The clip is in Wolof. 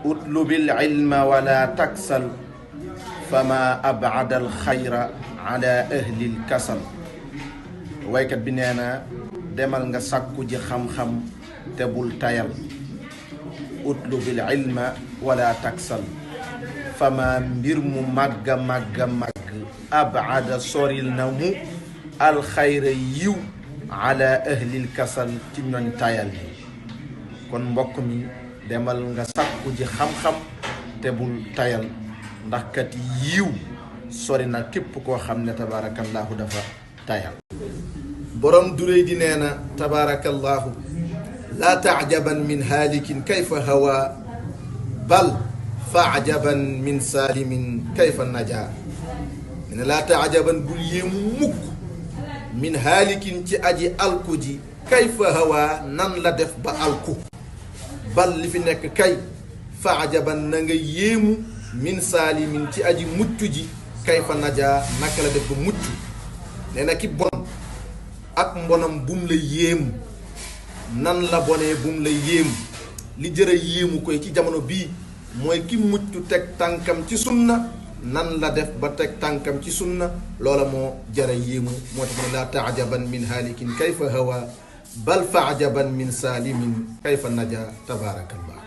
utlubil ilma wala taksal fama abada al xayra ala ahlil kasal. waykat bi nee na demal nga sàkku ji xam-xam te bul tayal. utlubil ilma wala taksal fama mbir mu màgga màgga màgg abada soril na mu alxayra yiw ala ahlil kasal ci ñooñ tayal yi. kon mbokk mi demal nga sàkku ji xam-xam te bul tayal ndax kat yiw sori na képp koo xam ne tabaarakallaahu dafa tayal. borom duréy di nee na tabaarakallaahu laa taajaban min haalikin kayfa hawa bal faajaban min saalimin kayfa najaa. ne laa taajaban bul yéemu mukk min haalikin ci aji alku ji kayfa hawa nan la def ba alku. bal li fi nekk kay faajaban na nga yéemu min saalimin ci aji mucc ji kayfa najaa naka la def ba mucc. nee na ki bon ak mbonam bum la yéem nan la bonee bum la yéem. li jërë yéemu koy ci jamono bii mooy ki mucc teg tànkam ci sunna nan la def ba teg tànkam ci sunna loola moo jërë yéemu. moo tax ne laa taajaban min haalikin kayfa hawa bal faajaban min saalimin kayfa naja tabaarakallah.